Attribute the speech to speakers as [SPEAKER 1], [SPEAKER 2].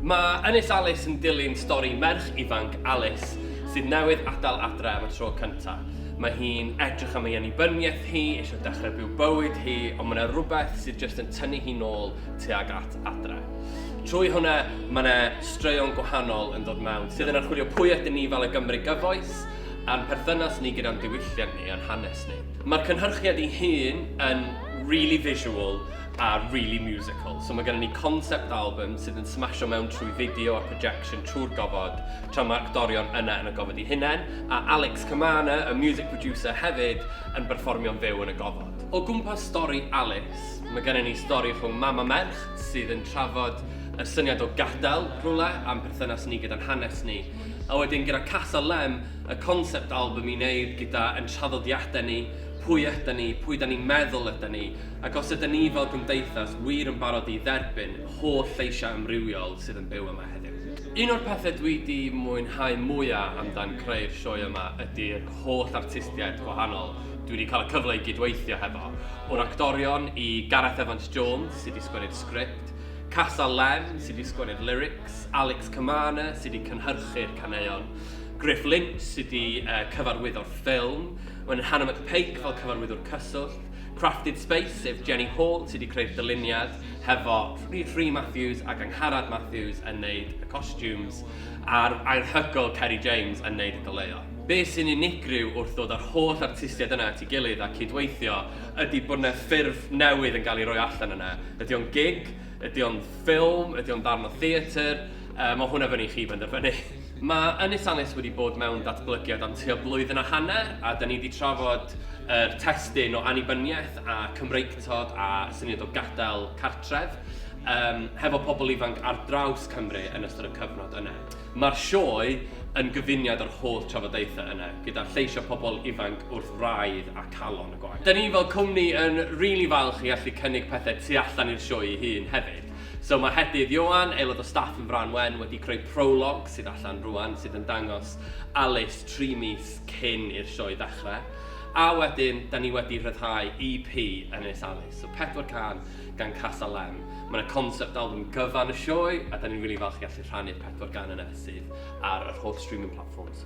[SPEAKER 1] Mae Ynys Alys yn dilyn stori merch ifanc Alys sydd newydd adael adre am y tro cyntaf. Mae hi'n edrych am ei annibyniaeth hi, eisiau dechrau byw bywyd hi, ond mae yna rhywbeth sydd jyst yn tynnu hi nôl tuag at adre. Trwy hwnna, mae yna straeon gwahanol yn dod mewn, sydd yn archwilio pwy ydyn ni fel y Gymru gyfoes, a'n perthynas ni gyda'n diwylliant ni, a'n hanes ni. Mae'r cynhyrchiad ei hun yn really visual a really musical. So mae gennym ni concept album sydd yn smasho mewn trwy fideo a projection trwy'r gofod, tra mae'r actorion yna yn y gofod eu hunain, a Alex Cymana, y music producer hefyd, yn berfformio'n fyw yn y gofod. O gwmpas stori Alys, mae gennym ni stori rhwng mam a merch sydd yn trafod y syniad o gadael rhywle am perthynas ni gyda'n hanes ni. A wedyn gyda Cas a Lem, y concept album i wneud gyda yn traddodiadau ni, pwy ydyn ni, pwy da ni'n meddwl ydyn ni, ac os ydyn ni fel gymdeithas wir yn barod i dderbyn holl lleisiau amrywiol sydd yn byw yma heddiw. Un o'r pethau dwi wedi mwynhau mwyaf amdan creu'r sioe yma ydy'r holl artistiaid gwahanol dwi wedi cael y cyfle i gydweithio hefo. O'r actorion i Gareth Evans Jones sydd wedi sgwennu'r sgript, Cas a Lem sydd wedi sgwennu'r lyrics, Alex Cymana sydd wedi cynhyrchu'r caneuon, Griff Lynch sydd wedi cyfarwyddo'r ffilm, mae'n Hannah McPake fel cyfarwyddwr cyswllt, Crafted Space sef Jenny Hall sydd wedi creu'r dyluniad hefo Rhys Matthews ac Angharad Matthews yn neud y costumes a'r anhygoel Kerry James yn neud y goleuo. Be sy'n unigryw wrth ddod ar holl artistiaid yna at ei gilydd a cydweithio ydy bod yna ffurf newydd yn cael ei roi allan yna. Ydy o'n gig, ydy o'n ffilm, ydy o'n darn o theatr, mae hwnna fyny chi benderfynnu. Mae Ynys Alys wedi bod mewn datblygiad am tua blwyddyn a hanner a da ni wedi trafod testyn o annibyniaeth a Cymreictod a syniad o gadael cartref hefo pobl ifanc ar draws Cymru yn ystod y cyfnod yna. Mae'r sioe yn gyfuniad o'r holl trafodaethau yna, gyda lleisio pobl ifanc wrth raidd a calon y gwaith. Da ni fel cwmni yn rili falch i allu cynnig pethau tu allan i'r sioe ei hun hefyd. So mae Hedydd Ioan, aelod o staff yn Fran Wen, wedi creu prolog sydd allan rwan, sydd yn dangos Alys 3 mis cyn i'r sioe ddechrau. A wedyn, da ni wedi rhyddhau EP Ynys Alys, so 4 can gan Cas a Lem. Mae yna concept album gyfan y sioe, a da ni'n rili falch i allu rhannu'r 4 can yna sydd ar yr holl streaming platforms.